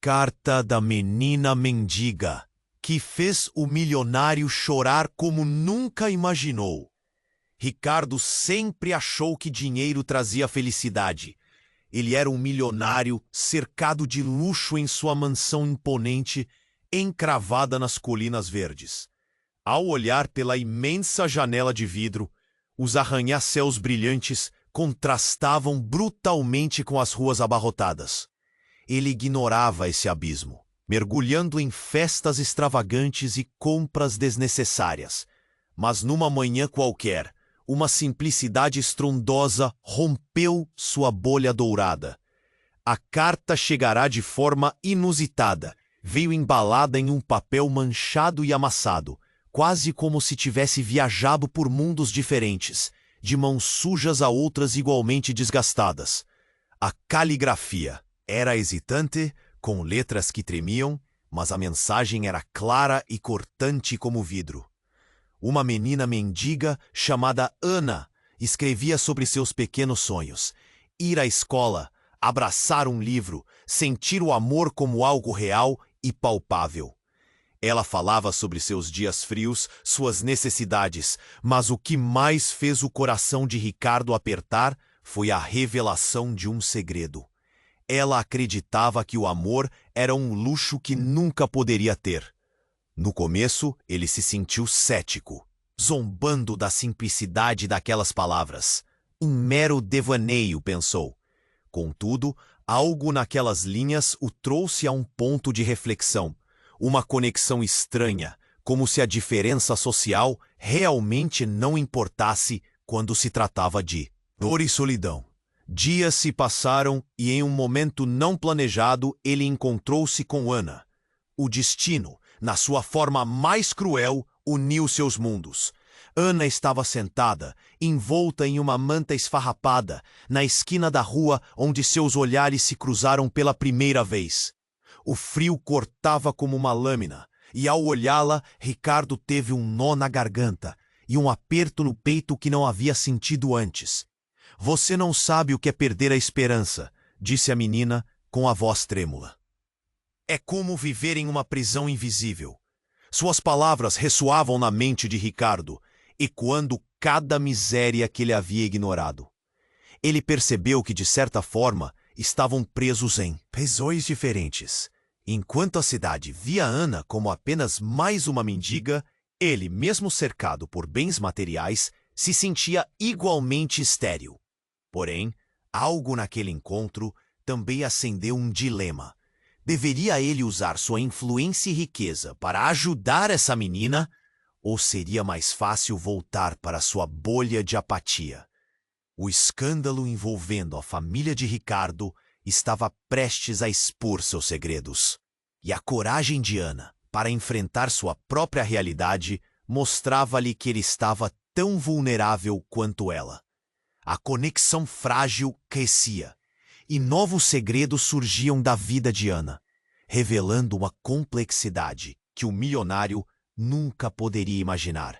carta da menina mendiga, que fez o milionário chorar como nunca imaginou. Ricardo sempre achou que dinheiro trazia felicidade. Ele era um milionário cercado de luxo em sua mansão imponente, encravada nas colinas verdes. Ao olhar pela imensa janela de vidro, os arranha-céus brilhantes contrastavam brutalmente com as ruas abarrotadas. Ele ignorava esse abismo, mergulhando em festas extravagantes e compras desnecessárias. Mas numa manhã qualquer, uma simplicidade estrondosa rompeu sua bolha dourada. A carta chegará de forma inusitada. Veio embalada em um papel manchado e amassado, quase como se tivesse viajado por mundos diferentes, de mãos sujas a outras igualmente desgastadas. A caligrafia era hesitante, com letras que tremiam, mas a mensagem era clara e cortante como vidro. Uma menina mendiga chamada Ana escrevia sobre seus pequenos sonhos: ir à escola, abraçar um livro, sentir o amor como algo real e palpável. Ela falava sobre seus dias frios, suas necessidades, mas o que mais fez o coração de Ricardo apertar foi a revelação de um segredo. Ela acreditava que o amor era um luxo que nunca poderia ter. No começo, ele se sentiu cético, zombando da simplicidade daquelas palavras. Um mero devaneio, pensou. Contudo, algo naquelas linhas o trouxe a um ponto de reflexão, uma conexão estranha, como se a diferença social realmente não importasse quando se tratava de dor e solidão. Dias se passaram e em um momento não planejado ele encontrou-se com Ana. O destino, na sua forma mais cruel, uniu seus mundos. Ana estava sentada, envolta em uma manta esfarrapada, na esquina da rua onde seus olhares se cruzaram pela primeira vez. O frio cortava como uma lâmina, e ao olhá-la, Ricardo teve um nó na garganta e um aperto no peito que não havia sentido antes. Você não sabe o que é perder a esperança, disse a menina com a voz trêmula. É como viver em uma prisão invisível. Suas palavras ressoavam na mente de Ricardo, ecoando cada miséria que ele havia ignorado. Ele percebeu que, de certa forma, estavam presos em prisões diferentes. Enquanto a cidade via Ana como apenas mais uma mendiga, ele, mesmo cercado por bens materiais, se sentia igualmente estéril. Porém, algo naquele encontro também acendeu um dilema. Deveria ele usar sua influência e riqueza para ajudar essa menina, ou seria mais fácil voltar para sua bolha de apatia? O escândalo envolvendo a família de Ricardo estava prestes a expor seus segredos. E a coragem de Ana para enfrentar sua própria realidade mostrava-lhe que ele estava tão vulnerável quanto ela. A conexão frágil crescia, e novos segredos surgiam da vida de Ana, revelando uma complexidade que o milionário nunca poderia imaginar.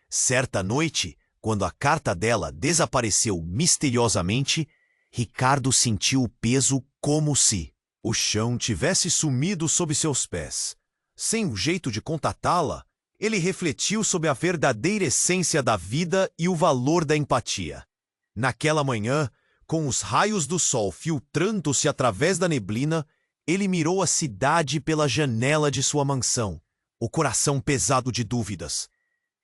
Certa noite, quando a carta dela desapareceu misteriosamente, Ricardo sentiu o peso como se o chão tivesse sumido sob seus pés. Sem um jeito de contatá-la, ele refletiu sobre a verdadeira essência da vida e o valor da empatia. Naquela manhã, com os raios do sol filtrando-se através da neblina, ele mirou a cidade pela janela de sua mansão, o coração pesado de dúvidas.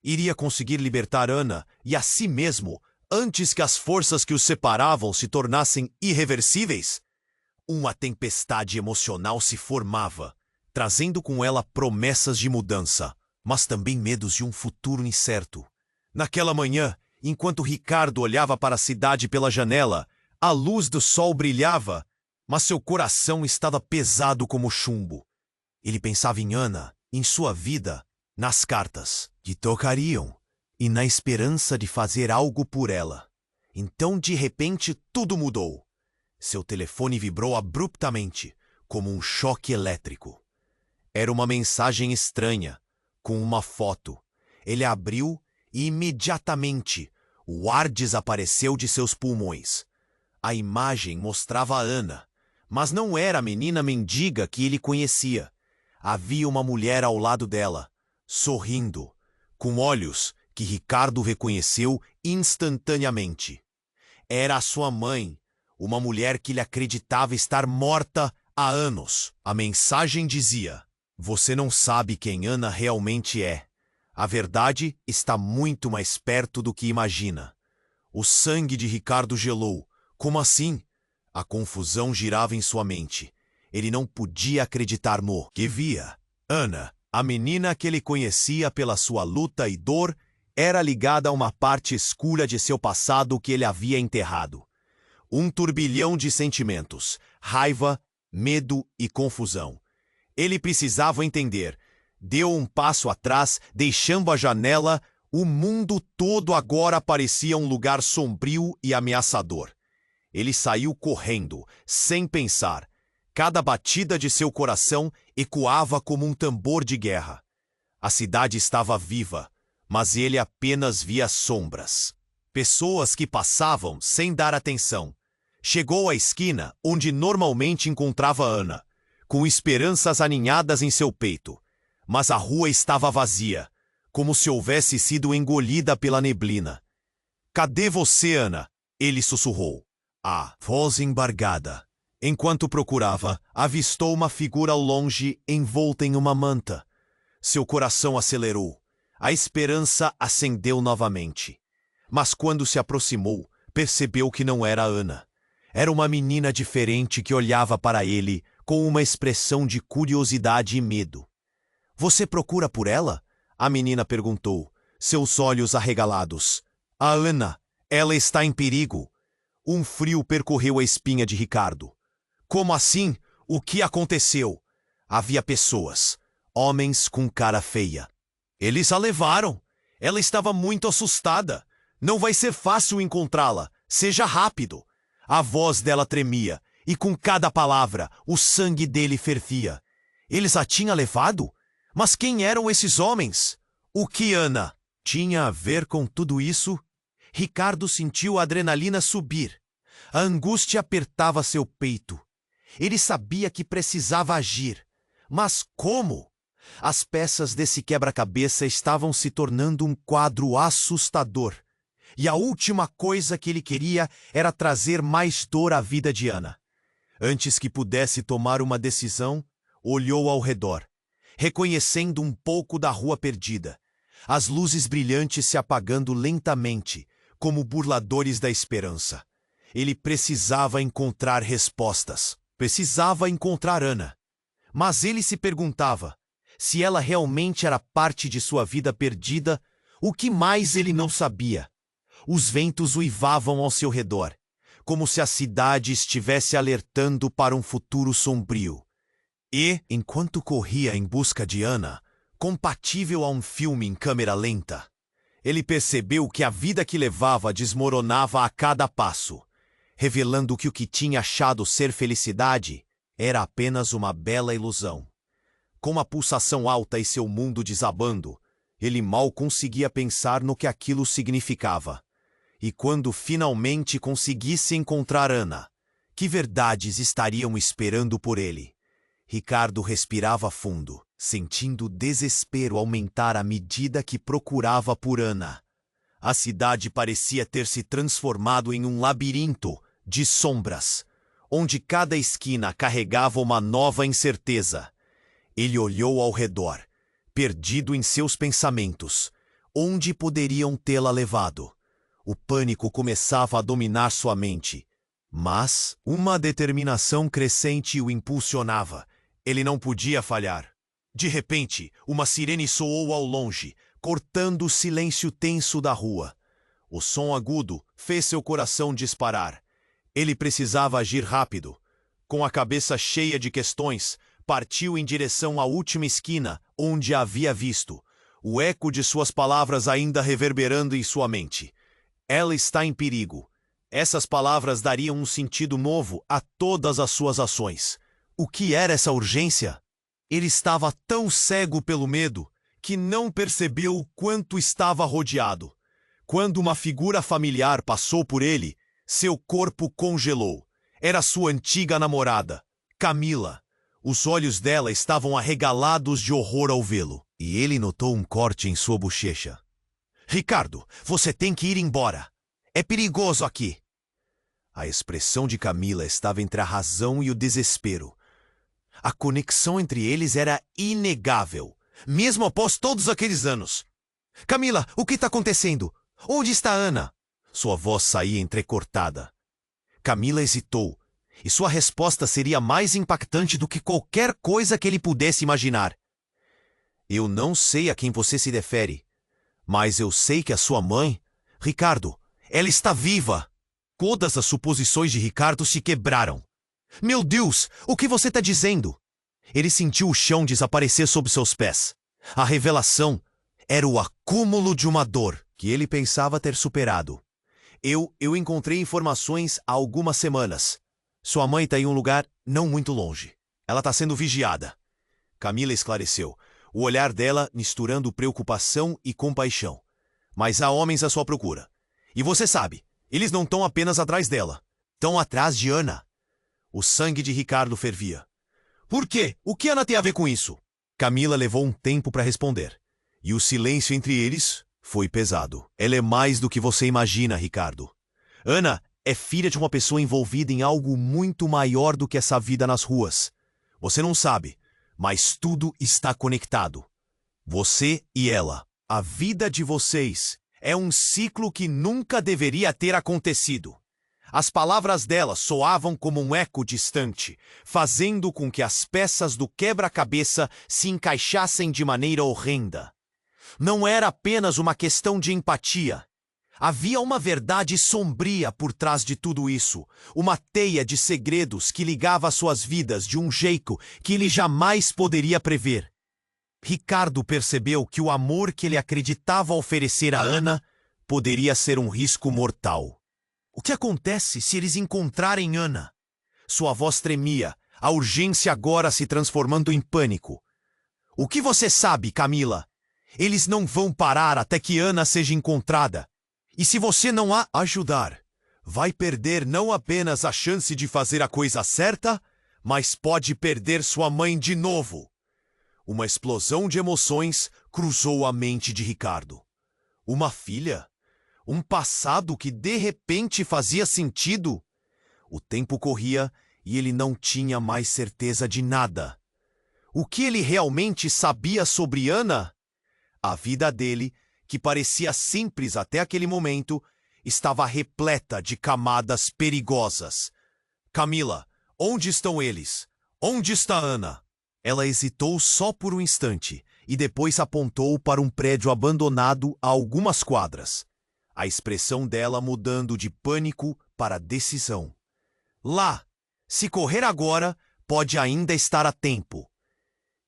Iria conseguir libertar Ana e a si mesmo antes que as forças que os separavam se tornassem irreversíveis? Uma tempestade emocional se formava, trazendo com ela promessas de mudança, mas também medos de um futuro incerto. Naquela manhã, enquanto Ricardo olhava para a cidade pela janela, a luz do sol brilhava, mas seu coração estava pesado como chumbo. Ele pensava em Ana, em sua vida, nas cartas que tocariam e na esperança de fazer algo por ela. Então, de repente, tudo mudou. Seu telefone vibrou abruptamente, como um choque elétrico. Era uma mensagem estranha, com uma foto. Ele abriu e, imediatamente, o ar desapareceu de seus pulmões. A imagem mostrava a Ana, Mas não era a menina mendiga que ele conhecia. Havia uma mulher ao lado dela, sorrindo, com olhos que Ricardo reconheceu instantaneamente. Era a sua mãe, uma mulher que ele acreditava estar morta há anos. A mensagem dizia: "Você não sabe quem Ana realmente é. A verdade está muito mais perto do que imagina." O sangue de Ricardo gelou. Como assim? A confusão girava em sua mente. Ele não podia acreditar no que via. Ana, a menina que ele conhecia pela sua luta e dor, era ligada a uma parte escura de seu passado que ele havia enterrado. Um turbilhão de sentimentos, raiva, medo e confusão. Ele precisava entender. Deu um passo atrás, deixando a janela. O mundo todo agora parecia um lugar sombrio e ameaçador. Ele saiu correndo, sem pensar. Cada batida de seu coração ecoava como um tambor de guerra. A cidade estava viva, mas ele apenas via sombras. Pessoas que passavam sem dar atenção. Chegou à esquina onde normalmente encontrava Ana, com esperanças aninhadas em seu peito. Mas a rua estava vazia, como se houvesse sido engolida pela neblina. "Cadê você, Ana?" ele sussurrou. A voz embargada. Enquanto procurava, avistou uma figura ao longe envolta em uma manta. Seu coração acelerou. A esperança acendeu novamente. Mas quando se aproximou, percebeu que não era Ana. Era uma menina diferente que olhava para ele com uma expressão de curiosidade e medo. "Você procura por ela?" A menina perguntou, seus olhos arregalados. "A Ana, ela está em perigo." Um frio percorreu a espinha de Ricardo. "Como assim? O que aconteceu?" Havia pessoas, homens com cara feia. "Eles a levaram. Ela estava muito assustada. Não vai ser fácil encontrá-la. Seja rápido." A voz dela tremia, e com cada palavra, o sangue dele fervia. Eles a tinham levado? Mas quem eram esses homens? O que Ana tinha a ver com tudo isso? Ricardo sentiu a adrenalina subir. A angústia apertava seu peito. Ele sabia que precisava agir. Mas como? As peças desse quebra-cabeça estavam se tornando um quadro assustador. E a última coisa que ele queria era trazer mais dor à vida de Ana. Antes que pudesse tomar uma decisão, olhou ao redor, reconhecendo um pouco da rua perdida. As luzes brilhantes se apagando lentamente, como burladores da esperança. Ele precisava encontrar respostas. Precisava encontrar Ana. Mas ele se perguntava, se ela realmente era parte de sua vida perdida, o que mais ele não sabia? Os ventos uivavam ao seu redor, como se a cidade estivesse alertando para um futuro sombrio. E, enquanto corria em busca de Ana, compatível a um filme em câmera lenta, ele percebeu que a vida que levava desmoronava a cada passo, revelando que o que tinha achado ser felicidade era apenas uma bela ilusão. Com a pulsação alta e seu mundo desabando, ele mal conseguia pensar no que aquilo significava. E quando finalmente conseguisse encontrar Ana, que verdades estariam esperando por ele? Ricardo respirava fundo, sentindo o desespero aumentar à medida que procurava por Ana. A cidade parecia ter se transformado em um labirinto de sombras, onde cada esquina carregava uma nova incerteza. Ele olhou ao redor, perdido em seus pensamentos. Onde poderiam tê-la levado? O pânico começava a dominar sua mente, mas uma determinação crescente o impulsionava. Ele não podia falhar. De repente, uma sirene soou ao longe, cortando o silêncio tenso da rua. O som agudo fez seu coração disparar. Ele precisava agir rápido. Com a cabeça cheia de questões, partiu em direção à última esquina, onde a havia visto, o eco de suas palavras ainda reverberando em sua mente. Ela está em perigo. Essas palavras dariam um sentido novo a todas as suas ações. O que era essa urgência? Ele estava tão cego pelo medo que não percebeu o quanto estava rodeado. Quando uma figura familiar passou por ele, seu corpo congelou. Era sua antiga namorada, Camila. Os olhos dela estavam arregalados de horror ao vê-lo, e ele notou um corte em sua bochecha. Ricardo, você tem que ir embora. É perigoso aqui. A expressão de Camila estava entre a razão e o desespero. A conexão entre eles era inegável, mesmo após todos aqueles anos. Camila, o que está acontecendo? Onde está Ana? Sua voz saía entrecortada. Camila hesitou, e sua resposta seria mais impactante do que qualquer coisa que ele pudesse imaginar. Eu não sei a quem você se refere, mas eu sei que a sua mãe... Ricardo, ela está viva! Todas as suposições de Ricardo se quebraram. Meu Deus, o que você está dizendo? Ele sentiu o chão desaparecer sob seus pés. A revelação era o acúmulo de uma dor que ele pensava ter superado. Eu encontrei informações há algumas semanas. Sua mãe está em um lugar não muito longe. Ela está sendo vigiada. Camila esclareceu, o olhar dela misturando preocupação e compaixão. Mas há homens à sua procura. E você sabe, eles não estão apenas atrás dela. Estão atrás de Ana. O sangue de Ricardo fervia. Por quê? O que Ana tem a ver com isso? Camila levou um tempo para responder. E o silêncio entre eles foi pesado. Ela é mais do que você imagina, Ricardo. Ana é filha de uma pessoa envolvida em algo muito maior do que essa vida nas ruas. Você não sabe, mas tudo está conectado. Você e ela. A vida de vocês é um ciclo que nunca deveria ter acontecido. As palavras dela soavam como um eco distante, fazendo com que as peças do quebra-cabeça se encaixassem de maneira horrenda. Não era apenas uma questão de empatia. Havia uma verdade sombria por trás de tudo isso, uma teia de segredos que ligava suas vidas de um jeito que ele jamais poderia prever. Ricardo percebeu que o amor que ele acreditava oferecer a Ana poderia ser um risco mortal. O que acontece se eles encontrarem Ana? Sua voz tremia, a urgência agora se transformando em pânico. O que você sabe, Camila? Eles não vão parar até que Ana seja encontrada. E se você não a ajudar, vai perder não apenas a chance de fazer a coisa certa, mas pode perder sua mãe de novo. Uma explosão de emoções cruzou a mente de Ricardo. Uma filha? Um passado que de repente fazia sentido? O tempo corria e ele não tinha mais certeza de nada. O que ele realmente sabia sobre Ana? A vida dele, que parecia simples até aquele momento, estava repleta de camadas perigosas. Camila, onde estão eles? Onde está Ana? Ela hesitou só por um instante e depois apontou para um prédio abandonado a algumas quadras. A expressão dela mudando de pânico para decisão. Lá! Se correr agora, pode ainda estar a tempo.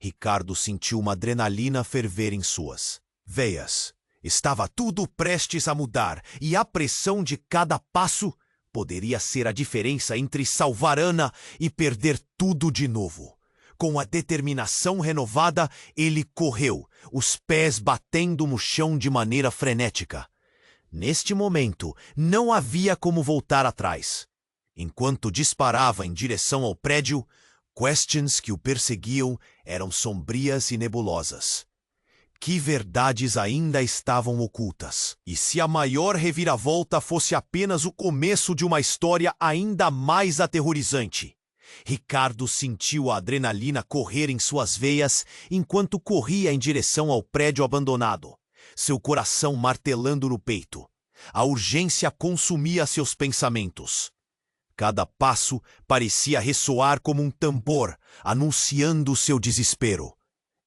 Ricardo sentiu uma adrenalina ferver em suas veias. Estava tudo prestes a mudar e a pressão de cada passo poderia ser a diferença entre salvar Ana e perder tudo de novo. Com a determinação renovada, ele correu, os pés batendo no chão de maneira frenética. Neste momento, não havia como voltar atrás. Enquanto disparava em direção ao prédio, questions que o perseguiam eram sombrias e nebulosas. Que verdades ainda estavam ocultas? E se a maior reviravolta fosse apenas o começo de uma história ainda mais aterrorizante? Ricardo sentiu a adrenalina correr em suas veias enquanto corria em direção ao prédio abandonado, seu coração martelando no peito. A urgência consumia seus pensamentos. Cada passo parecia ressoar como um tambor, anunciando seu desespero.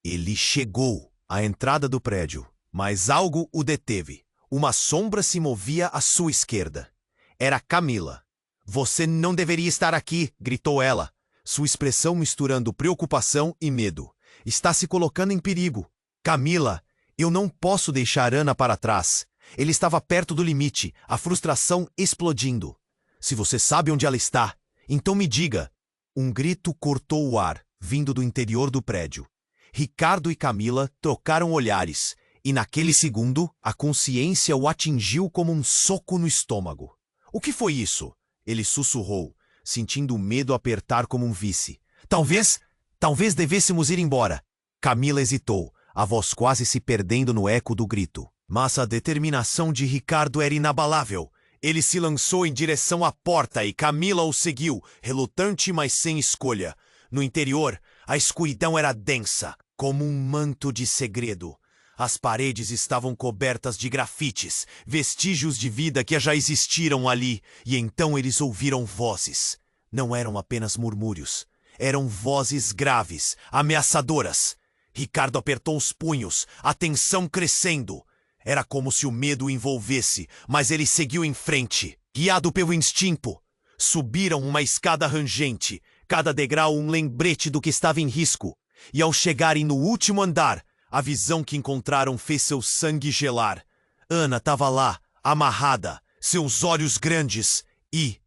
Ele chegou à entrada do prédio, mas algo o deteve. Uma sombra se movia à sua esquerda. Era Camila. Você não deveria estar aqui, gritou ela, sua expressão misturando preocupação e medo. Está se colocando em perigo. Camila, eu não posso deixar Ana para trás. Ele estava perto do limite, a frustração explodindo. Se você sabe onde ela está, então me diga. Um grito cortou o ar, vindo do interior do prédio. Ricardo e Camila trocaram olhares, e naquele segundo, a consciência o atingiu como um soco no estômago. O que foi isso? Ele sussurrou, sentindo o medo apertar como um vice. Talvez devêssemos ir embora. Camila hesitou, a voz quase se perdendo no eco do grito. Mas a determinação de Ricardo era inabalável. Ele se lançou em direção à porta e Camila o seguiu, relutante, mas sem escolha. No interior, a escuridão era densa, como um manto de segredo. As paredes estavam cobertas de grafites, vestígios de vida que já existiram ali, e então eles ouviram vozes. Não eram apenas murmúrios, eram vozes graves, ameaçadoras. Ricardo apertou os punhos, a tensão crescendo. Era como se o medo o envolvesse, mas ele seguiu em frente, guiado pelo instinto. Subiram uma escada rangente, cada degrau um lembrete do que estava em risco. E ao chegarem no último andar, a visão que encontraram fez seu sangue gelar. Ana estava lá, amarrada, seus olhos grandes e...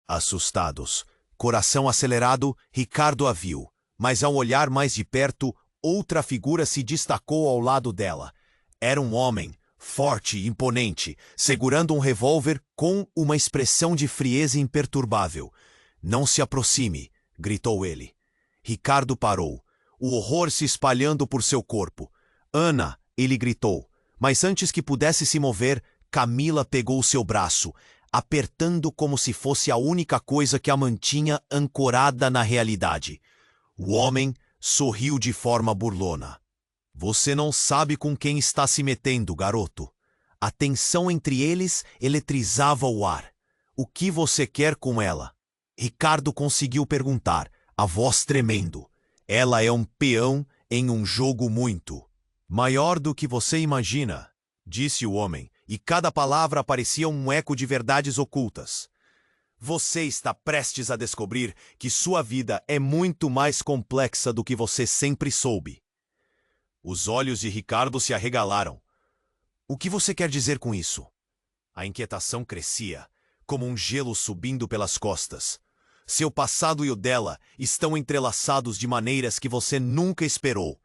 assustados. Coração acelerado, Ricardo a viu. Mas ao olhar mais de perto, outra figura se destacou ao lado dela. Era um homem, forte e imponente, segurando um revólver com uma expressão de frieza imperturbável. "Não se aproxime", gritou ele. Ricardo parou, o horror se espalhando por seu corpo. "Ana", ele gritou, mas antes que pudesse se mover, Camila pegou seu braço, apertando como se fosse a única coisa que a mantinha ancorada na realidade. O homem sorriu de forma burlona. "Você não sabe com quem está se metendo, garoto." A tensão entre eles eletrizava o ar. "O que você quer com ela?" Ricardo conseguiu perguntar, a voz tremendo. "Ela é um peão em um jogo muito maior do que você imagina", disse o homem, e cada palavra parecia um eco de verdades ocultas. "Você está prestes a descobrir que sua vida é muito mais complexa do que você sempre soube." Os olhos de Ricardo se arregalaram. "O que você quer dizer com isso?" A inquietação crescia, como um gelo subindo pelas costas. Seu passado e o dela estão entrelaçados de maneiras que você nunca esperou.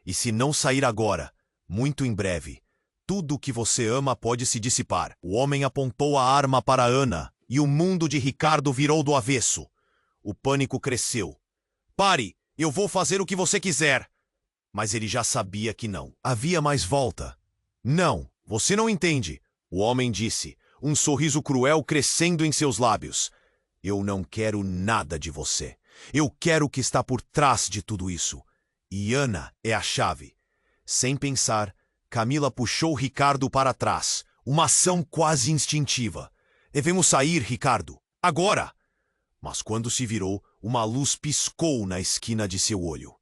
E se não sair agora, muito em breve, tudo o que você ama pode se dissipar. O homem apontou a arma para Ana, e o mundo de Ricardo virou do avesso. O pânico cresceu. "Pare! Eu vou fazer o que você quiser!" Mas ele já sabia que não. Havia mais volta. "Não, você não entende", o homem disse, um sorriso cruel crescendo em seus lábios. "Eu não quero nada de você. Eu quero o que está por trás de tudo isso. E Ana é a chave." Sem pensar, Camila puxou Ricardo para trás, uma ação quase instintiva. "Devemos sair, Ricardo. Agora!" Mas quando se virou, uma luz piscou na esquina de seu olho.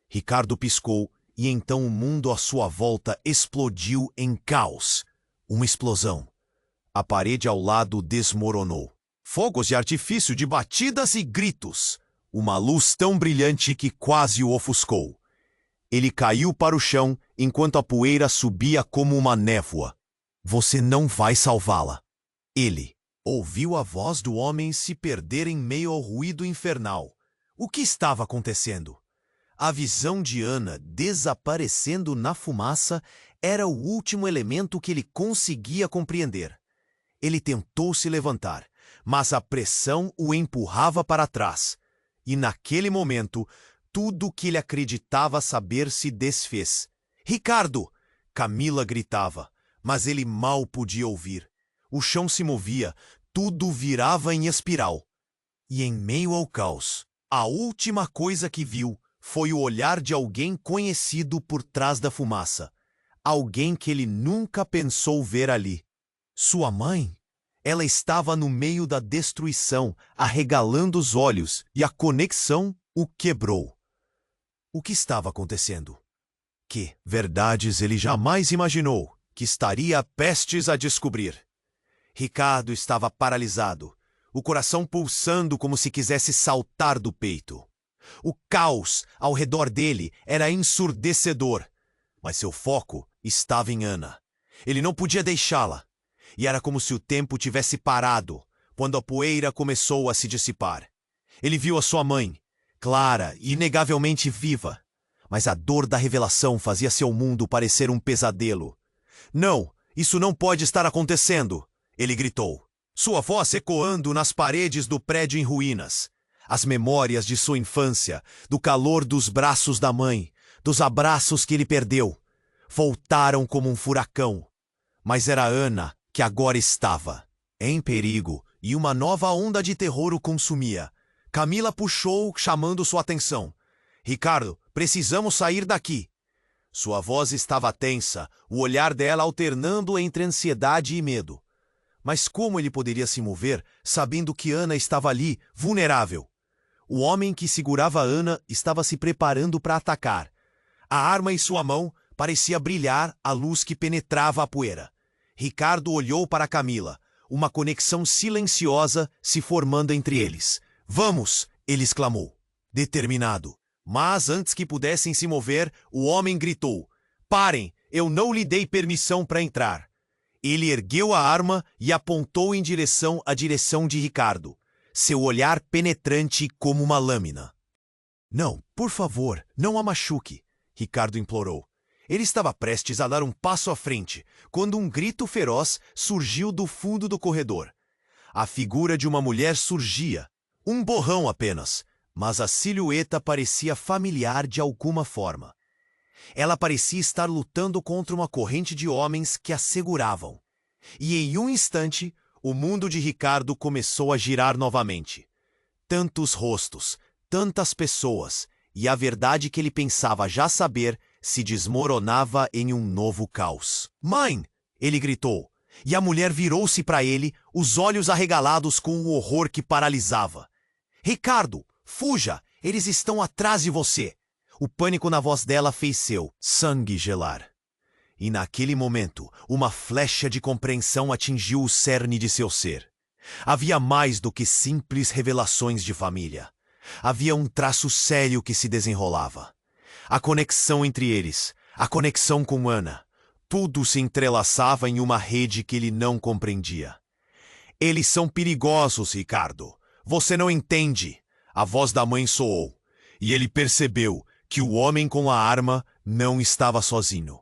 Ricardo piscou, e então o mundo à sua volta explodiu em caos. Uma explosão. A parede ao lado desmoronou. Fogos de artifício de batidas e gritos. Uma luz tão brilhante que quase o ofuscou. Ele caiu para o chão enquanto a poeira subia como uma névoa. "Você não vai salvá-la." Ele ouviu a voz do homem se perder em meio ao ruído infernal. O que estava acontecendo? A visão de Ana desaparecendo na fumaça era o último elemento que ele conseguia compreender. Ele tentou se levantar, mas a pressão o empurrava para trás. E naquele momento, tudo o que ele acreditava saber se desfez. "Ricardo!" Camila gritava, mas ele mal podia ouvir. O chão se movia, tudo virava em espiral. E em meio ao caos, a última coisa que viu foi o olhar de alguém conhecido por trás da fumaça. Alguém que ele nunca pensou ver ali. Sua mãe? Ela estava no meio da destruição, arregalando os olhos, e a conexão o quebrou. O que estava acontecendo? Que verdades ele jamais imaginou que estaria prestes a descobrir? Ricardo estava paralisado, o coração pulsando como se quisesse saltar do peito. O caos ao redor dele era ensurdecedor, mas seu foco estava em Ana. Ele não podia deixá-la, e era como se o tempo tivesse parado quando a poeira começou a se dissipar. Ele viu a sua mãe, clara e inegavelmente viva, mas a dor da revelação fazia seu mundo parecer um pesadelo. "Não, isso não pode estar acontecendo!" ele gritou. Sua voz ecoando nas paredes do prédio em ruínas. As memórias de sua infância, do calor dos braços da mãe, dos abraços que ele perdeu, voltaram como um furacão. Mas era Ana que agora estava em perigo e uma nova onda de terror o consumia. Camila puxou, chamando sua atenção. Ricardo, precisamos sair daqui. Sua voz estava tensa, o olhar dela alternando entre ansiedade e medo. Mas como ele poderia se mover, sabendo que Ana estava ali, vulnerável? O homem que segurava Ana estava se preparando para atacar. A arma em sua mão parecia brilhar à luz que penetrava a poeira. Ricardo olhou para Camila, uma conexão silenciosa se formando entre eles. Vamos! Ele exclamou, determinado. Mas antes que pudessem se mover, o homem gritou. Parem! Eu não lhe dei permissão para entrar. Ele ergueu a arma e apontou em direção à direção de Ricardo, seu olhar penetrante como uma lâmina. Não, por favor, não a machuque, Ricardo implorou. Ele estava prestes a dar um passo à frente, quando um grito feroz surgiu do fundo do corredor. A figura de uma mulher surgia, um borrão apenas, mas a silhueta parecia familiar de alguma forma. Ela parecia estar lutando contra uma corrente de homens que a seguravam. E em um instante, o mundo de Ricardo começou a girar novamente. Tantos rostos, tantas pessoas, e a verdade que ele pensava já saber se desmoronava em um novo caos. Mãe! Ele gritou, e a mulher virou-se para ele, os olhos arregalados com um horror que paralisava. Ricardo, fuja! Eles estão atrás de você! O pânico na voz dela fez seu sangue gelar. E naquele momento, uma flecha de compreensão atingiu o cerne de seu ser. Havia mais do que simples revelações de família. Havia um traço sério que se desenrolava. A conexão entre eles, a conexão com Ana, tudo se entrelaçava em uma rede que ele não compreendia. Eles são perigosos, Ricardo. Você não entende. A voz da mãe soou, e ele percebeu que o homem com a arma não estava sozinho.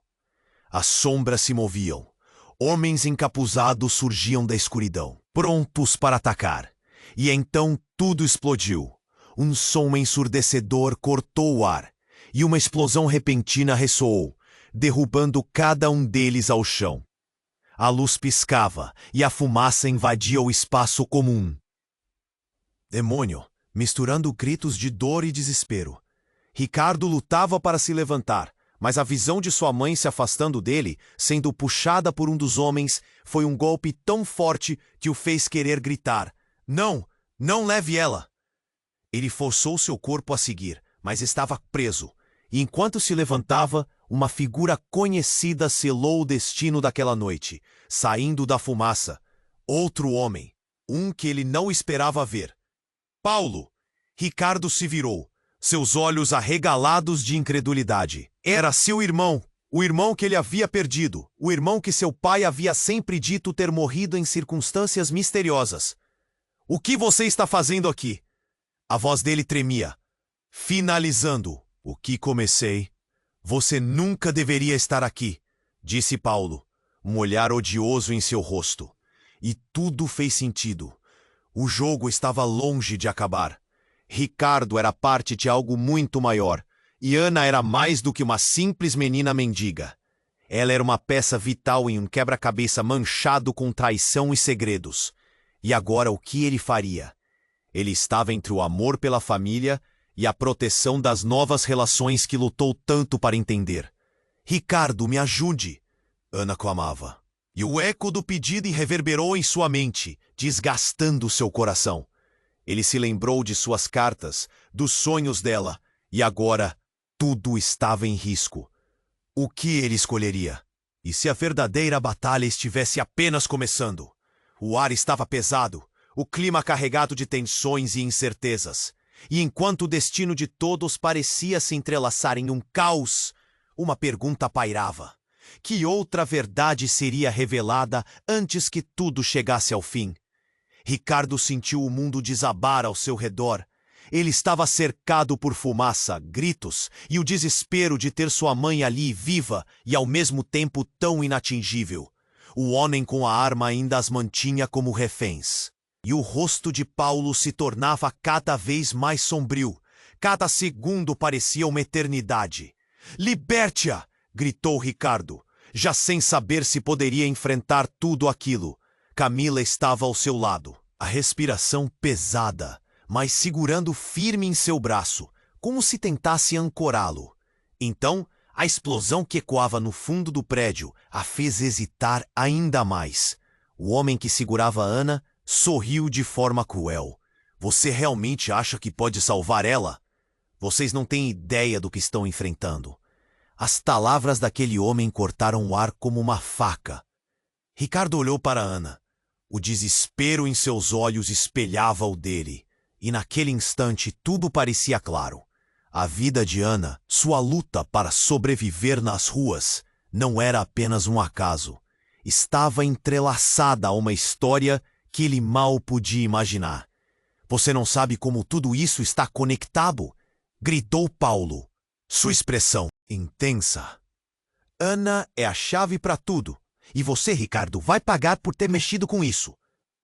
As sombras se moviam. Homens encapuzados surgiam da escuridão, prontos para atacar. E então tudo explodiu. Um som ensurdecedor cortou o ar, e uma explosão repentina ressoou, derrubando cada um deles ao chão. A luz piscava, e a fumaça invadia o espaço comum. Demônio, misturando gritos de dor e desespero. Ricardo lutava para se levantar, mas a visão de sua mãe se afastando dele, sendo puxada por um dos homens, foi um golpe tão forte que o fez querer gritar. Não, não leve ela! Ele forçou seu corpo a seguir, mas estava preso. E enquanto se levantava, uma figura conhecida selou o destino daquela noite, saindo da fumaça. Outro homem, um que ele não esperava ver. Paulo! Ricardo se virou, seus olhos arregalados de incredulidade. Era seu irmão, o irmão que ele havia perdido, o irmão que seu pai havia sempre dito ter morrido em circunstâncias misteriosas. O que você está fazendo aqui? A voz dele tremia. Finalizando o que comecei. Você nunca deveria estar aqui, disse Paulo, um olhar odioso em seu rosto. E tudo fez sentido. O jogo estava longe de acabar. Ricardo era parte de algo muito maior, e Ana era mais do que uma simples menina mendiga. Ela era uma peça vital em um quebra-cabeça manchado com traição e segredos. E agora o que ele faria? Ele estava entre o amor pela família e a proteção das novas relações que lutou tanto para entender. Ricardo, me ajude! Ana clamava. E o eco do pedido reverberou em sua mente, desgastando seu coração. Ele se lembrou de suas cartas, dos sonhos dela, e agora tudo estava em risco. O que ele escolheria? E se a verdadeira batalha estivesse apenas começando? O ar estava pesado, o clima carregado de tensões e incertezas. E enquanto o destino de todos parecia se entrelaçar em um caos, uma pergunta pairava. Que outra verdade seria revelada antes que tudo chegasse ao fim? Ricardo sentiu o mundo desabar ao seu redor. Ele estava cercado por fumaça, gritos e o desespero de ter sua mãe ali viva e ao mesmo tempo tão inatingível. O homem com a arma ainda as mantinha como reféns. E o rosto de Paulo se tornava cada vez mais sombrio. Cada segundo parecia uma eternidade. "Liberte-a!" gritou Ricardo, já sem saber se poderia enfrentar tudo aquilo. Camila estava ao seu lado, a respiração pesada, mas segurando firme em seu braço, como se tentasse ancorá-lo. Então, a explosão que ecoava no fundo do prédio a fez hesitar ainda mais. O homem que segurava Ana sorriu de forma cruel. "Você realmente acha que pode salvar ela? Vocês não têm ideia do que estão enfrentando." As palavras daquele homem cortaram o ar como uma faca. Ricardo olhou para Ana. O desespero em seus olhos espelhava o dele. E naquele instante tudo parecia claro. A vida de Ana, sua luta para sobreviver nas ruas, não era apenas um acaso. Estava entrelaçada a uma história que ele mal podia imaginar. "Você não sabe como tudo isso está conectado?" gritou Paulo, sua expressão intensa. "Ana é a chave para tudo, e você, Ricardo, vai pagar por ter mexido com isso."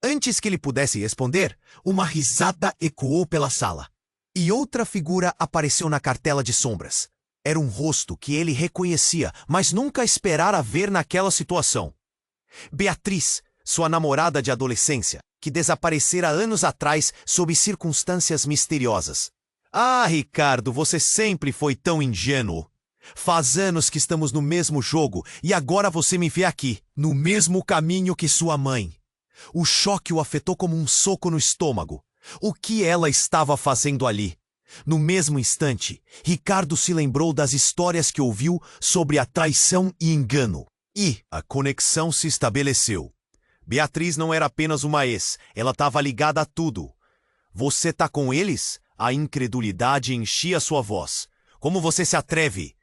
Antes que ele pudesse responder, uma risada ecoou pela sala. E outra figura apareceu na cartela de sombras. Era um rosto que ele reconhecia, mas nunca esperara ver naquela situação. Beatriz, sua namorada de adolescência, que desaparecera anos atrás sob circunstâncias misteriosas. "Ah, Ricardo, você sempre foi tão ingênuo. Faz anos que estamos no mesmo jogo e agora você me vê aqui, no mesmo caminho que sua mãe." O choque o afetou como um soco no estômago. O que ela estava fazendo ali? No mesmo instante, Ricardo se lembrou das histórias que ouviu sobre a traição e engano. E a conexão se estabeleceu. Beatriz não era apenas uma ex, ela estava ligada a tudo. "Você tá com eles?" A incredulidade enchia sua voz. "Como você se atreve?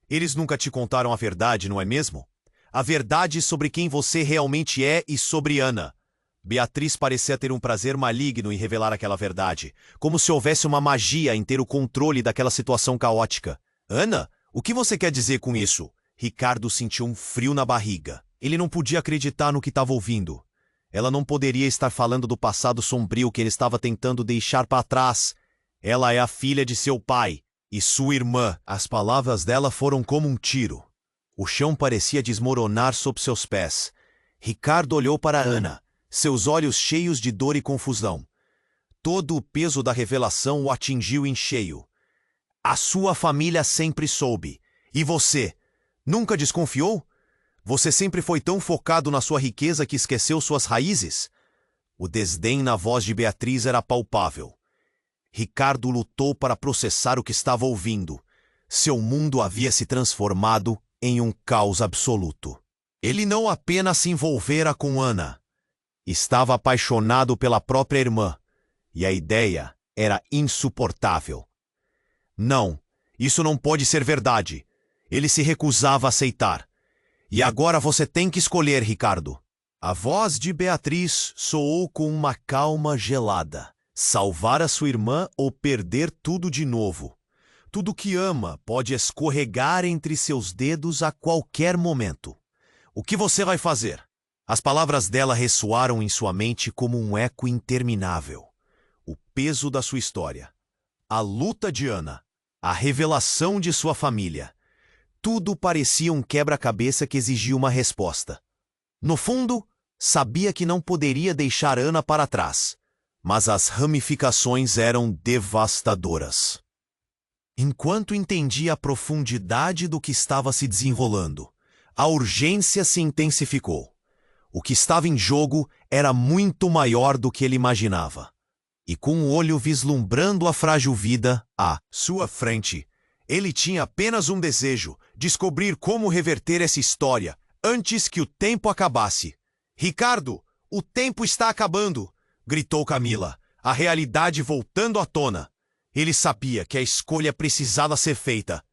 Eles nunca te contaram a verdade, não é mesmo? A verdade sobre quem você realmente é e sobre Ana." Beatriz parecia ter um prazer maligno em revelar aquela verdade, como se houvesse uma magia em ter o controle daquela situação caótica. "Ana, o que você quer dizer com isso?" Ricardo sentiu um frio na barriga. Ele não podia acreditar no que estava ouvindo. Ela não poderia estar falando do passado sombrio que ele estava tentando deixar para trás. Ela é a filha de seu pai e sua irmã. As palavras dela foram como um tiro. O chão parecia desmoronar sob seus pés. Ricardo olhou para Ana, seus olhos cheios de dor e confusão. Todo o peso da revelação o atingiu em cheio. "A sua família sempre soube. E você? Nunca desconfiou? Você sempre foi tão focado na sua riqueza que esqueceu suas raízes?" O desdém na voz de Beatriz era palpável. Ricardo lutou para processar o que estava ouvindo. Seu mundo havia se transformado em um caos absoluto. Ele não apenas se envolvera com Ana. Estava apaixonado pela própria irmã. E a ideia era insuportável. "Não, isso não pode ser verdade." Ele se recusava a aceitar. "E agora você tem que escolher, Ricardo." A voz de Beatriz soou com uma calma gelada. Salvar a sua irmã ou perder tudo de novo. Tudo que ama pode escorregar entre seus dedos a qualquer momento. "O que você vai fazer?" As palavras dela ressoaram em sua mente como um eco interminável. O peso da sua história. A luta de Ana. A revelação de sua família. Tudo parecia um quebra-cabeça que exigia uma resposta. No fundo, sabia que não poderia deixar Ana para trás. Mas as ramificações eram devastadoras. Enquanto entendia a profundidade do que estava se desenrolando, a urgência se intensificou. O que estava em jogo era muito maior do que ele imaginava. E com o olho vislumbrando a frágil vida à sua frente, ele tinha apenas um desejo: descobrir como reverter essa história antes que o tempo acabasse. "Ricardo, o tempo está acabando!" gritou Camila, a realidade voltando à tona. Ele sabia que a escolha precisava ser feita.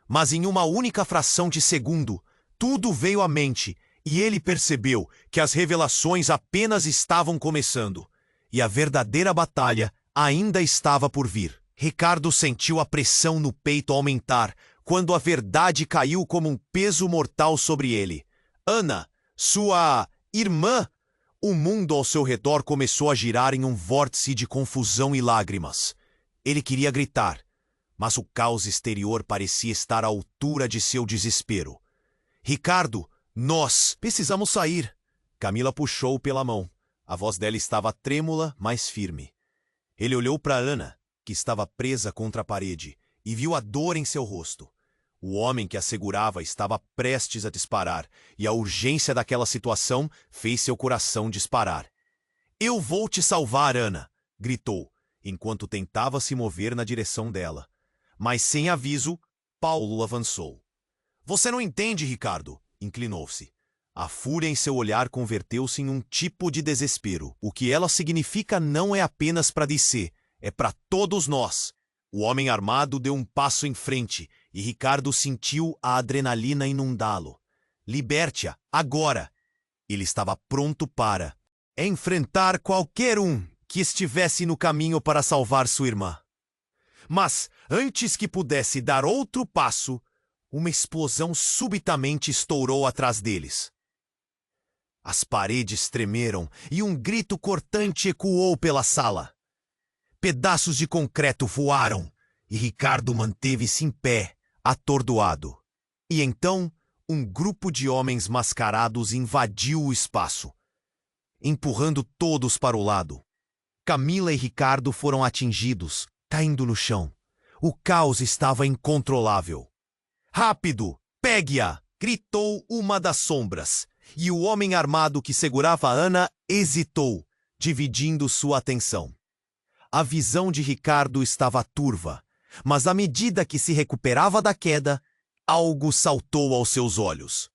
Mas em uma única fração de segundo, tudo veio à mente e ele percebeu que as revelações apenas estavam começando. E a verdadeira batalha ainda estava por vir. Ricardo sentiu a pressão no peito aumentar quando a verdade caiu como um peso mortal sobre ele. Ana, Sua irmã? O mundo ao seu redor começou a girar em um vórtice de confusão e lágrimas. Ele queria gritar, mas o caos exterior parecia estar à altura de seu desespero. Ricardo, nós precisamos sair. Camila puxou-o pela mão. A voz dela estava trêmula, mas firme. Ele olhou para Ana, que estava presa contra a parede, e viu a dor em seu rosto. O homem que a segurava estava prestes a disparar, e a urgência daquela situação fez seu coração disparar. Eu vou te salvar, Ana! Gritou, enquanto tentava se mover na direção dela. Mas sem aviso, Paulo avançou. Você não entende, Ricardo? Inclinou-se. A fúria em seu olhar converteu-se em um tipo de desespero. O que ela significa não é apenas para DC, é para todos nós. O homem armado deu um passo em frente e Ricardo sentiu a adrenalina inundá-lo. Liberte-a, agora! Ele estava pronto para enfrentar qualquer um que estivesse no caminho para salvar sua irmã. Mas, antes que pudesse dar outro passo, uma explosão subitamente estourou atrás deles. As paredes tremeram e um grito cortante ecoou pela sala. Pedaços de concreto voaram e Ricardo manteve-se em pé, atordoado. E então, um grupo de homens mascarados invadiu o espaço, empurrando todos para o lado. Camila e Ricardo foram atingidos, caindo no chão. O caos estava incontrolável. Rápido! Pegue-a! Gritou uma das sombras. E o homem armado que segurava Ana hesitou, dividindo sua atenção. A visão de Ricardo estava turva, mas à medida que se recuperava da queda, algo saltou aos seus olhos.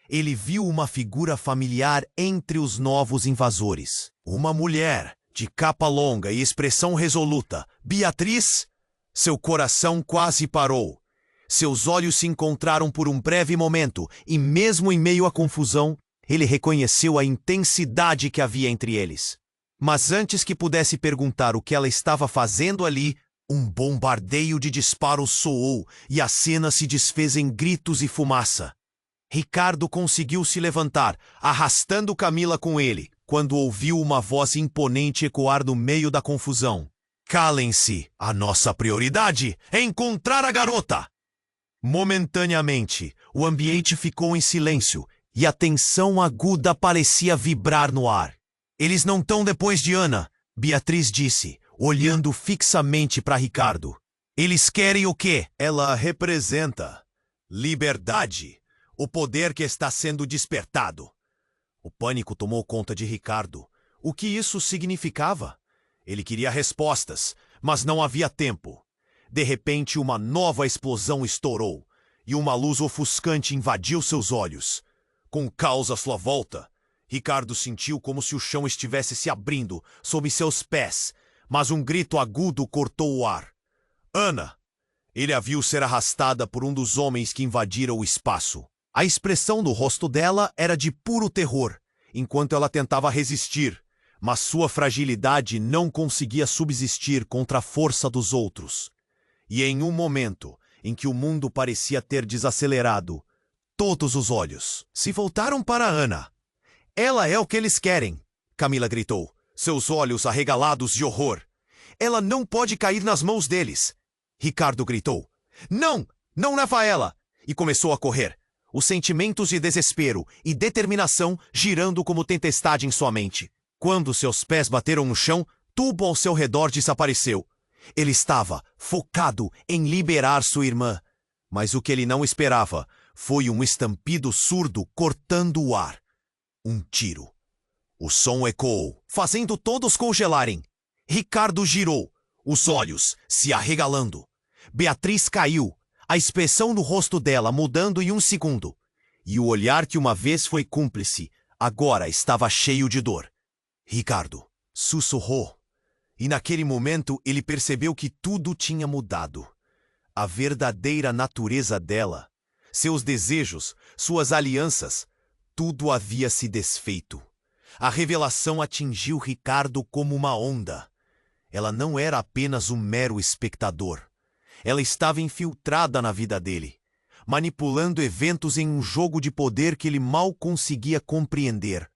Ele viu uma figura familiar entre os novos invasores. Uma mulher, de capa longa e expressão resoluta. Beatriz? Seu coração quase parou. Seus olhos se encontraram por um breve momento e, mesmo em meio à confusão, ele reconheceu a intensidade que havia entre eles. Mas antes que pudesse perguntar o que ela estava fazendo ali, um bombardeio de disparos soou e a cena se desfez em gritos e fumaça. Ricardo conseguiu se levantar, arrastando Camila com ele, quando ouviu uma voz imponente ecoar no meio da confusão. Calem-se! A nossa prioridade é encontrar a garota! Momentaneamente, o ambiente ficou em silêncio e a tensão aguda parecia vibrar no ar. Eles não estão depois de Ana, Beatriz disse, olhando fixamente para Ricardo. Eles querem o quê? Ela representa liberdade, o poder que está sendo despertado. O pânico tomou conta de Ricardo. O que isso significava? Ele queria respostas, mas não havia tempo. De repente, uma nova explosão estourou, e uma luz ofuscante invadiu seus olhos. Com o caos à sua volta, Ricardo sentiu como se o chão estivesse se abrindo sob seus pés, mas um grito agudo cortou o ar. Ana! Ele a viu ser arrastada por um dos homens que invadiram o espaço. A expressão no rosto dela era de puro terror, enquanto ela tentava resistir, mas sua fragilidade não conseguia subsistir contra a força dos outros. E em um momento em que o mundo parecia ter desacelerado, todos os olhos se voltaram para Ana. Ela é o que eles querem, Camila gritou, seus olhos arregalados de horror. Ela não pode cair nas mãos deles. Ricardo gritou. Não! Não leva ela! E começou a correr, os sentimentos de desespero e determinação girando como tempestade em sua mente. Quando seus pés bateram no chão, tudo ao seu redor desapareceu. Ele estava focado em liberar sua irmã, mas o que ele não esperava foi um estampido surdo cortando o ar. Um tiro. O som ecoou, fazendo todos congelarem. Ricardo girou, os olhos se arregalando. Beatriz caiu, a expressão no rosto dela mudando em um segundo. E o olhar que uma vez foi cúmplice, agora estava cheio de dor. Ricardo sussurrou. E naquele momento ele percebeu que tudo tinha mudado. A verdadeira natureza dela, seus desejos, suas alianças, tudo havia se desfeito. A revelação atingiu Ricardo como uma onda. Ela não era apenas um mero espectador. Ela estava infiltrada na vida dele. manipulando eventos em um jogo de poder que ele mal conseguia compreender.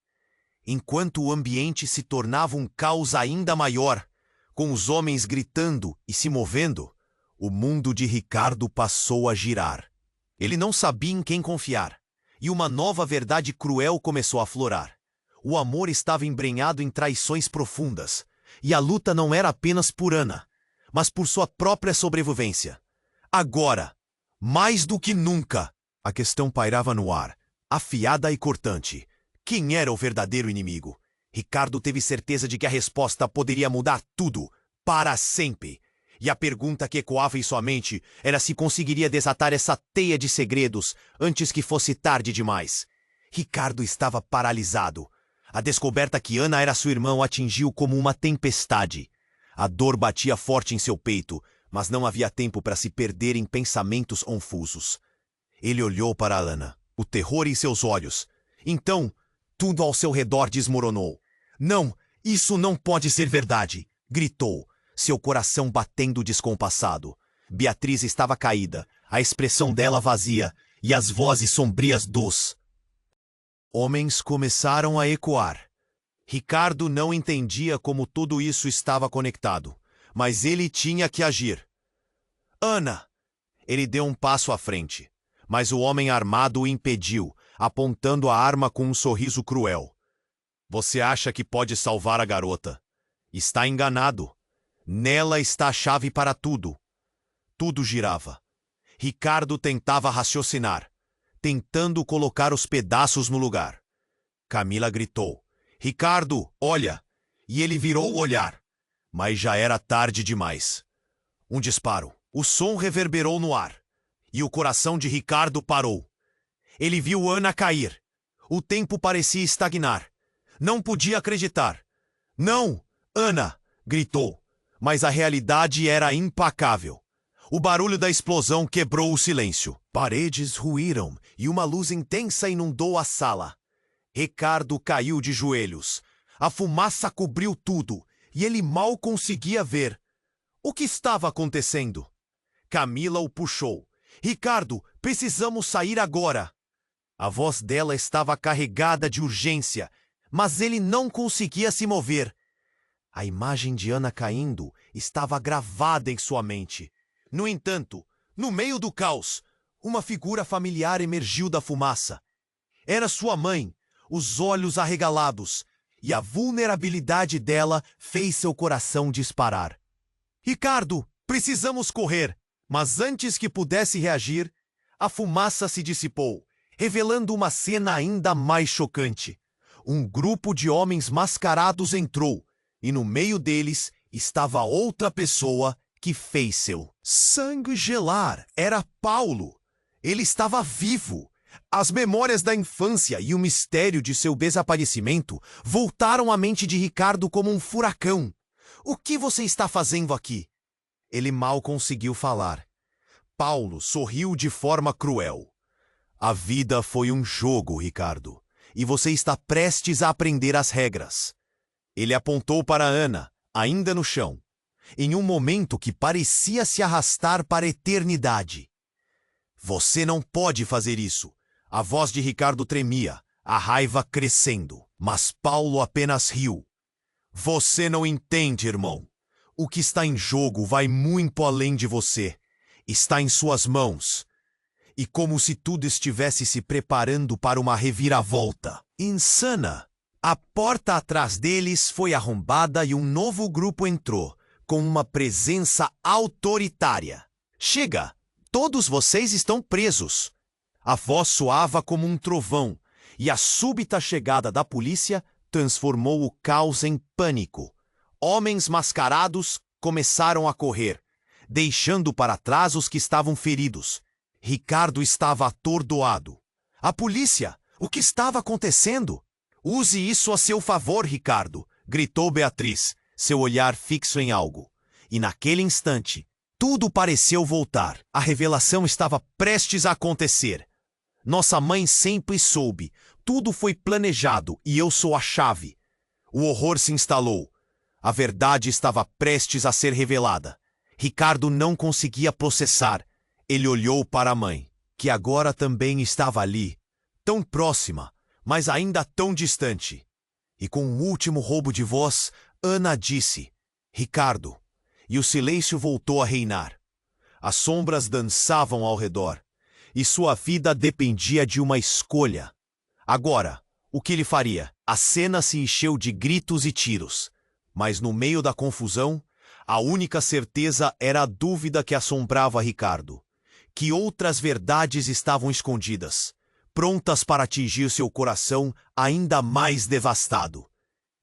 Enquanto o ambiente se tornava um caos ainda maior, com os homens gritando e se movendo, o mundo de Ricardo passou a girar. Ele não sabia em quem confiar, e uma nova verdade cruel começou a aflorar. O amor estava embrenhado em traições profundas, e a luta não era apenas por Ana, mas por sua própria sobrevivência. Agora, mais do que nunca, a questão pairava no ar, afiada e cortante. Quem era o verdadeiro inimigo? Ricardo teve certeza de que a resposta poderia mudar tudo, para sempre. E a pergunta que ecoava em sua mente era se conseguiria desatar essa teia de segredos antes que fosse tarde demais. Ricardo estava paralisado. A descoberta que Ana era sua irmã o atingiu como uma tempestade. A dor batia forte em seu peito, mas não havia tempo para se perder em pensamentos confusos. Ele olhou para Ana, o terror em seus olhos. Então, tudo ao seu redor desmoronou. "Não, isso não pode ser verdade!" gritou, seu coração batendo descompassado. Beatriz estava caída, a expressão dela vazia, e as vozes sombrias dos homens começaram a ecoar. Ricardo não entendia como tudo isso estava conectado, mas ele tinha que agir. "Ana!" Ele deu um passo à frente, mas o homem armado o impediu, apontando a arma com um sorriso cruel. "Você acha que pode salvar a garota? Está enganado. Nela está a chave para tudo." Tudo girava. Ricardo tentava raciocinar, tentando colocar os pedaços no lugar. Camila gritou: "Ricardo, olha!" E ele virou o olhar. Mas já era tarde demais. Um disparo. O som reverberou no ar. E o coração de Ricardo parou. Ele viu Ana cair. O tempo parecia estagnar. Não podia acreditar. "Não, Ana!" gritou. Mas a realidade era implacável. O barulho da explosão quebrou o silêncio. Paredes ruíram e uma luz intensa inundou a sala. Ricardo caiu de joelhos. A fumaça cobriu tudo e ele mal conseguia ver. O que estava acontecendo? Camila o puxou. "Ricardo, precisamos sair agora." A voz dela estava carregada de urgência, mas ele não conseguia se mover. A imagem de Ana caindo estava gravada em sua mente. No entanto, no meio do caos, uma figura familiar emergiu da fumaça. Era sua mãe, os olhos arregalados, e a vulnerabilidade dela fez seu coração disparar. "Ricardo, precisamos correr!" Mas antes que pudesse reagir, a fumaça se dissipou, revelando uma cena ainda mais chocante. Um grupo de homens mascarados entrou, e no meio deles estava outra pessoa que fez seu sangue gelar. Era Paulo. Ele estava vivo. As memórias da infância e o mistério de seu desaparecimento voltaram à mente de Ricardo como um furacão. "O que você está fazendo aqui?" Ele mal conseguiu falar. Paulo sorriu de forma cruel. "A vida foi um jogo, Ricardo, e você está prestes a aprender as regras." Ele apontou para Ana, ainda no chão, em um momento que parecia se arrastar para a eternidade. "Você não pode fazer isso." A voz de Ricardo tremia, a raiva crescendo, mas Paulo apenas riu. "Você não entende, irmão. O que está em jogo vai muito além de você. Está em suas mãos." E como se tudo estivesse se preparando para uma reviravolta insana, a porta atrás deles foi arrombada e um novo grupo entrou, com uma presença autoritária. "Chega! Todos vocês estão presos." A voz soava como um trovão, e a súbita chegada da polícia transformou o caos em pânico. Homens mascarados começaram a correr, deixando para trás os que estavam feridos. Ricardo estava atordoado. "A polícia! O que estava acontecendo?" "Use isso a seu favor, Ricardo!" gritou Beatriz, seu olhar fixo em algo. E naquele instante, tudo pareceu voltar. A revelação estava prestes a acontecer. Nossa mãe sempre soube. Tudo foi planejado e eu sou a chave. O horror se instalou. A verdade estava prestes a ser revelada. Ricardo não conseguia processar. Ele olhou para a mãe. que agora também estava ali, tão próxima, mas ainda tão distante. E com um último roubo de voz, Ana disse: Ricardo. E o silêncio voltou a reinar. As sombras dançavam ao redor, e sua vida dependia de uma escolha. Agora, o que ele faria? A cena se encheu de gritos e tiros, mas no meio da confusão, a única certeza era a dúvida que assombrava Ricardo. Que outras verdades estavam escondidas, prontas para atingir seu coração ainda mais devastado.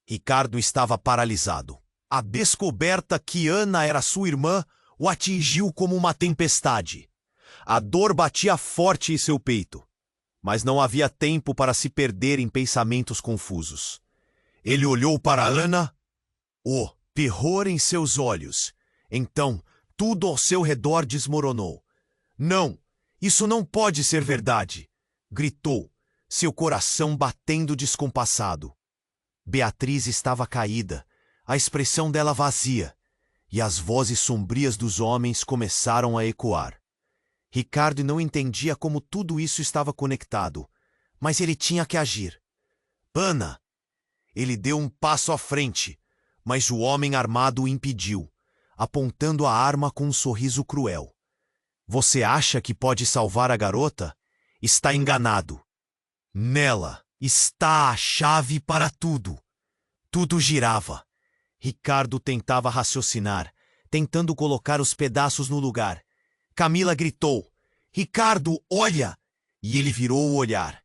Ricardo estava paralisado. A descoberta que Ana era sua irmã o atingiu como uma tempestade. A dor batia forte em seu peito, mas não havia tempo para se perder em pensamentos confusos. Ele olhou para Ana, o terror em seus olhos. Então, tudo ao seu redor desmoronou. Não, isso não pode ser verdade, gritou, seu coração batendo descompassado. Beatriz estava caída, a expressão dela vazia, e as vozes sombrias dos homens começaram a ecoar. Ricardo não entendia como tudo isso estava conectado, mas ele tinha que agir. Ana! Ele deu um passo à frente, mas o homem armado o impediu, apontando a arma com um sorriso cruel. Você acha que pode salvar a garota? Está enganado. Nela está a chave para tudo. Tudo girava. Ricardo tentava raciocinar, tentando colocar os pedaços no lugar. Camila gritou: Ricardo, olha! E ele virou o olhar.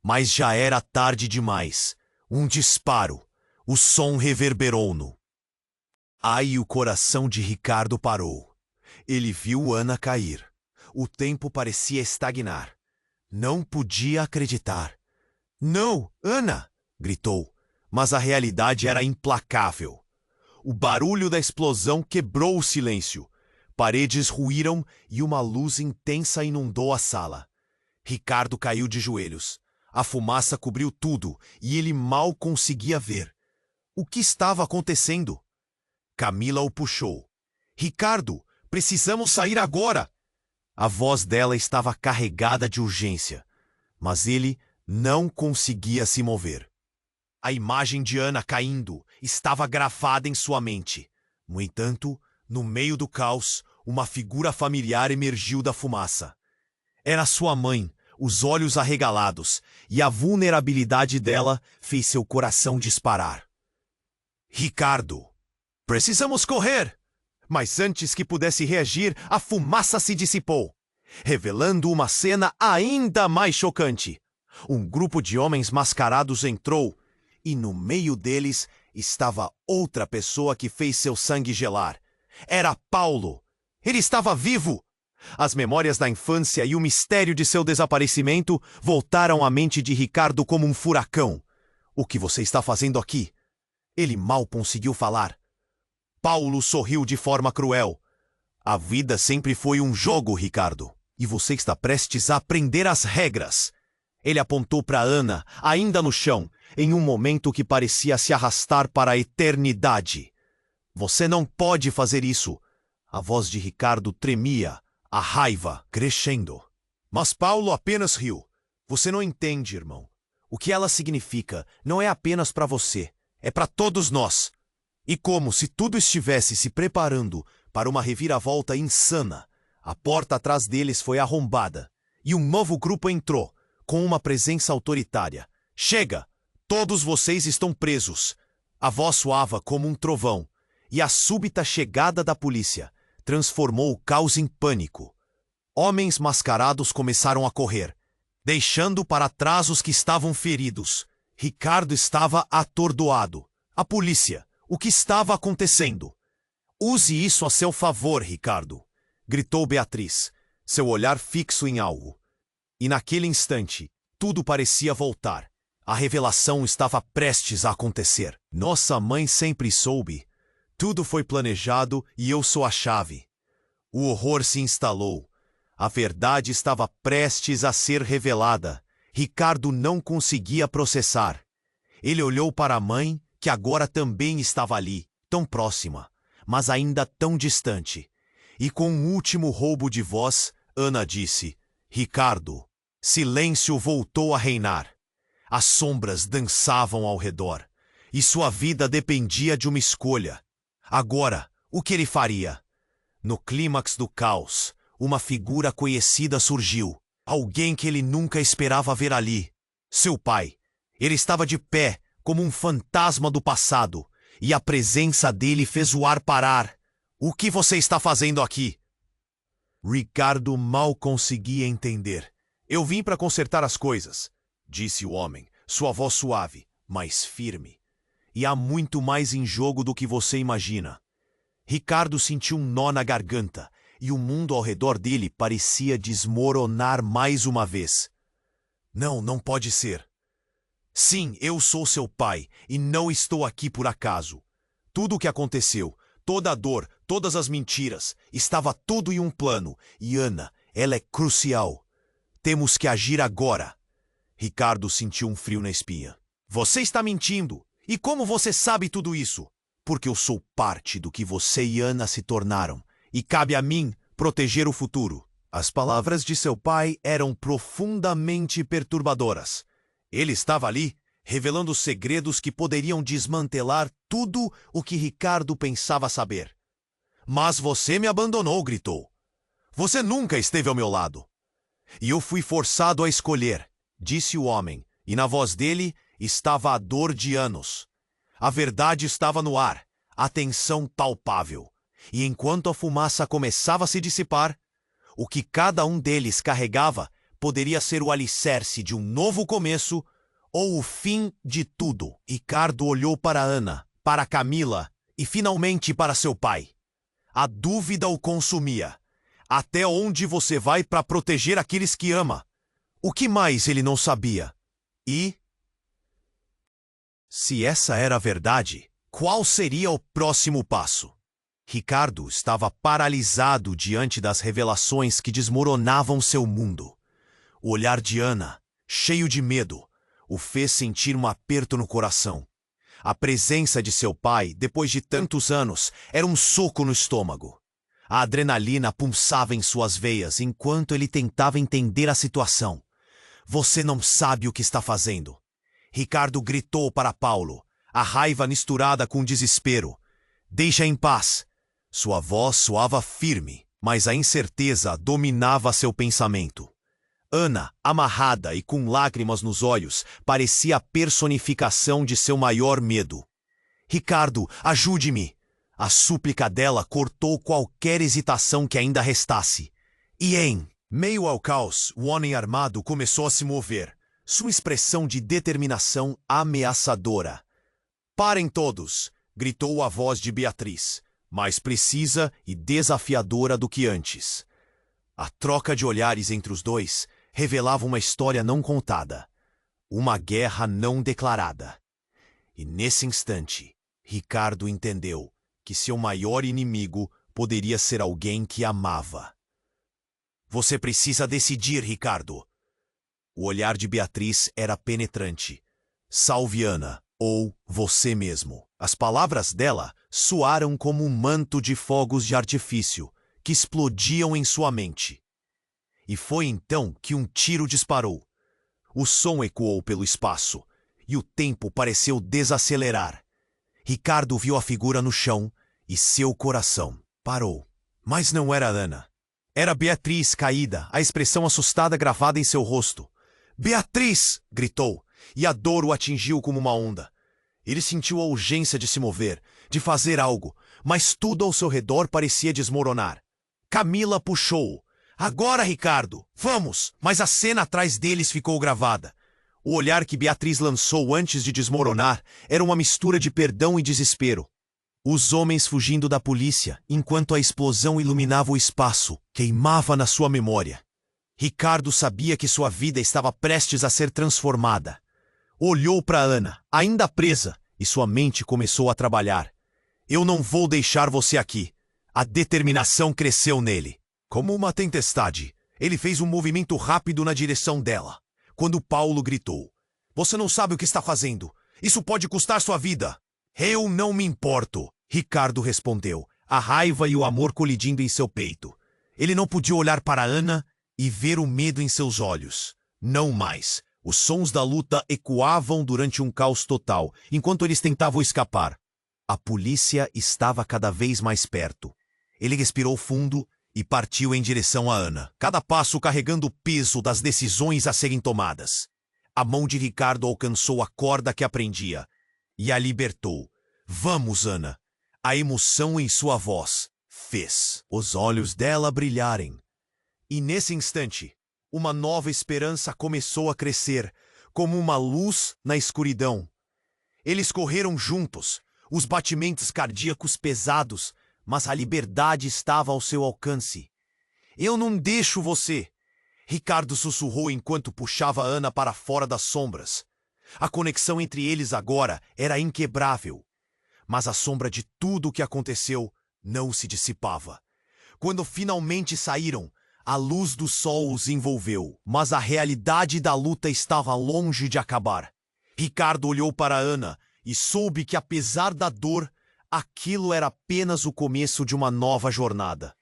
Mas já era tarde demais. Um disparo. O som reverberou-no. Aí o coração de Ricardo parou. Ele viu Ana cair. O tempo parecia estagnar. Não podia acreditar. Não, Ana! Gritou, mas a realidade era implacável. O barulho da explosão quebrou o silêncio. Paredes ruíram e uma luz intensa inundou a sala. Ricardo caiu de joelhos. A fumaça cobriu tudo e ele mal conseguia ver. O que estava acontecendo? Camila o puxou. Ricardo, precisamos sair agora! A voz dela estava carregada de urgência, mas ele não conseguia se mover. A imagem de Ana caindo estava gravada em sua mente. No entanto, no meio do caos, uma figura familiar emergiu da fumaça. Era sua mãe, os olhos arregalados, e a vulnerabilidade dela fez seu coração disparar. Ricardo! Precisamos correr! Mas antes que pudesse reagir, a fumaça se dissipou, revelando uma cena ainda mais chocante. Um grupo de homens mascarados entrou, e no meio deles estava outra pessoa que fez seu sangue gelar. Era Paulo! Ele estava vivo! As memórias da infância e o mistério de seu desaparecimento voltaram à mente de Ricardo como um furacão. O que você está fazendo aqui? Ele mal conseguiu falar. Paulo sorriu de forma cruel. A vida sempre foi um jogo, Ricardo, e você está prestes a aprender as regras. Ele apontou para Ana, ainda no chão, em um momento que parecia se arrastar para a eternidade. Você não pode fazer isso. A voz de Ricardo tremia, a raiva crescendo. Mas Paulo apenas riu. Você não entende, irmão. O que ela significa não é apenas para você, é para todos nós. E como se tudo estivesse se preparando para uma reviravolta insana, a porta atrás deles foi arrombada e um novo grupo entrou, com uma presença autoritária. Chega! Todos vocês estão presos! A voz soava como um trovão, e a súbita chegada da polícia transformou o caos em pânico. Homens mascarados começaram a correr, deixando para trás os que estavam feridos. Ricardo estava atordoado. A polícia! O que estava acontecendo? Use isso a seu favor, Ricardo! Gritou Beatriz, seu olhar fixo em algo. E naquele instante, tudo parecia voltar. A revelação estava prestes a acontecer. Nossa mãe sempre soube. Tudo foi planejado e eu sou a chave. O horror se instalou. A verdade estava prestes a ser revelada. Ricardo não conseguia processar. Ele olhou para a mãe, que agora também estava ali, tão próxima, mas ainda tão distante. E com um último roubo de voz, Ana disse: Ricardo, silêncio voltou a reinar. As sombras dançavam ao redor, e sua vida dependia de uma escolha. Agora, o que ele faria? No clímax do caos, uma figura conhecida surgiu. Alguém que ele nunca esperava ver ali. Seu pai. Ele estava de pé, como um fantasma do passado, e a presença dele fez o ar parar. O que você está fazendo aqui? Ricardo mal conseguia entender. Eu vim para consertar as coisas, disse o homem, sua voz suave, mas firme. E há muito mais em jogo do que você imagina. Ricardo sentiu um nó na garganta, e o mundo ao redor dele parecia desmoronar mais uma vez. Não, não pode ser. Sim, eu sou seu pai, e não estou aqui por acaso. Tudo o que aconteceu, toda a dor, todas as mentiras, estava tudo em um plano, e Ana, ela é crucial. Temos que agir agora. Ricardo sentiu um frio na espinha. Você está mentindo. E como você sabe tudo isso? Porque eu sou parte do que você e Ana se tornaram, e cabe a mim proteger o futuro. As palavras de seu pai eram profundamente perturbadoras. Ele estava ali, revelando segredos que poderiam desmantelar tudo o que Ricardo pensava saber. Mas você me abandonou, gritou. Você nunca esteve ao meu lado. E eu fui forçado a escolher, disse o homem, e na voz dele estava a dor de anos. A verdade estava no ar, a tensão palpável. E enquanto a fumaça começava a se dissipar, o que cada um deles carregava poderia ser o alicerce de um novo começo ou o fim de tudo. Ricardo olhou para Ana, para Camila e finalmente para seu pai. A dúvida o consumia. Até onde você vai para proteger aqueles que ama? O que mais ele não sabia? E, se essa era a verdade, qual seria o próximo passo? Ricardo estava paralisado diante das revelações que desmoronavam seu mundo. O olhar de Ana, cheio de medo, o fez sentir um aperto no coração. A presença de seu pai, depois de tantos anos, era um soco no estômago. A adrenalina pulsava em suas veias enquanto ele tentava entender a situação. Você não sabe o que está fazendo. Ricardo gritou para Paulo, a raiva misturada com desespero. Deixa em paz. Sua voz soava firme, mas a incerteza dominava seu pensamento. Ana, amarrada e com lágrimas nos olhos, parecia a personificação de seu maior medo. Ricardo, ajude-me! A súplica dela cortou qualquer hesitação que ainda restasse. E em meio ao caos, o homem armado começou a se mover, sua expressão de determinação ameaçadora. Parem todos! Gritou a voz de Beatriz, mais precisa e desafiadora do que antes. A troca de olhares entre os dois revelava uma história não contada, uma guerra não declarada. E nesse instante, Ricardo entendeu que seu maior inimigo poderia ser alguém que amava. Você precisa decidir, Ricardo. O olhar de Beatriz era penetrante. Salve Ana, ou você mesmo. As palavras dela soaram como um manto de fogos de artifício que explodiam em sua mente. E foi então que um tiro disparou. O som ecoou pelo espaço, e o tempo pareceu desacelerar. Ricardo viu a figura no chão, e seu coração parou. Mas não era Ana. Era Beatriz caída, a expressão assustada gravada em seu rosto. "Beatriz!" gritou, e a dor o atingiu como uma onda. Ele sentiu a urgência de se mover, de fazer algo, mas tudo ao seu redor parecia desmoronar. Camila puxou-o. "Agora, Ricardo! Vamos!" Mas a cena atrás deles ficou gravada. O olhar que Beatriz lançou antes de desmoronar era uma mistura de perdão e desespero. Os homens fugindo da polícia, enquanto a explosão iluminava o espaço, queimava na sua memória. Ricardo sabia que sua vida estava prestes a ser transformada. Olhou para Ana, ainda presa, e sua mente começou a trabalhar. "Eu não vou deixar você aqui." A determinação cresceu nele. Como uma tempestade, ele fez um movimento rápido na direção dela. Quando Paulo gritou, "Você não sabe o que está fazendo. Isso pode custar sua vida." "Eu não me importo," Ricardo respondeu, a raiva e o amor colidindo em seu peito. Ele não podia olhar para Ana e ver o medo em seus olhos. Não mais. Os sons da luta ecoavam durante um caos total, enquanto eles tentavam escapar. A polícia estava cada vez mais perto. Ele respirou fundo e partiu em direção a Ana, cada passo carregando o peso das decisões a serem tomadas. A mão de Ricardo alcançou a corda que a prendia e a libertou. Vamos, Ana. A emoção em sua voz fez os olhos dela brilharem. E nesse instante, uma nova esperança começou a crescer, como uma luz na escuridão. Eles correram juntos, os batimentos cardíacos pesados, mas a liberdade estava ao seu alcance. Eu não deixo você, Ricardo sussurrou enquanto puxava Ana para fora das sombras. A conexão entre eles agora era inquebrável. Mas a sombra de tudo o que aconteceu não se dissipava. Quando finalmente saíram, a luz do sol os envolveu, mas a realidade da luta estava longe de acabar. Ricardo olhou para Ana e soube que, apesar da dor, aquilo era apenas o começo de uma nova jornada.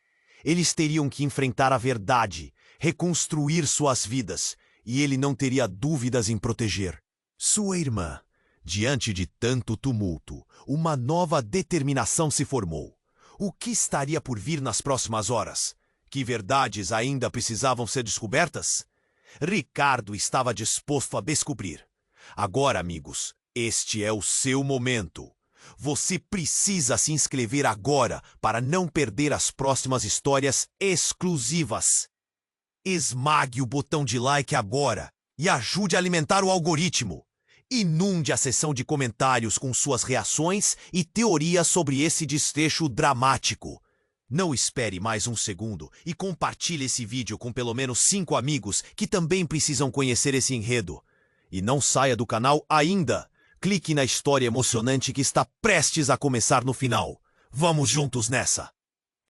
Eles teriam que enfrentar a verdade, reconstruir suas vidas, e ele não teria dúvidas em proteger sua irmã. Diante de tanto tumulto, uma nova determinação se formou. O que estaria por vir nas próximas horas? Que verdades ainda precisavam ser descobertas? Ricardo estava disposto a descobrir. Agora, amigos, este é o seu momento. Você precisa se inscrever agora para não perder as próximas histórias exclusivas. Esmague o botão de like agora e ajude a alimentar o algoritmo. Inunde a seção de comentários com suas reações e teorias sobre esse desfecho dramático. Não espere mais um segundo e compartilhe esse vídeo com pelo menos 5 amigos que também precisam conhecer esse enredo. E não saia do canal ainda. Clique na história emocionante que está prestes a começar no final. Vamos juntos nessa!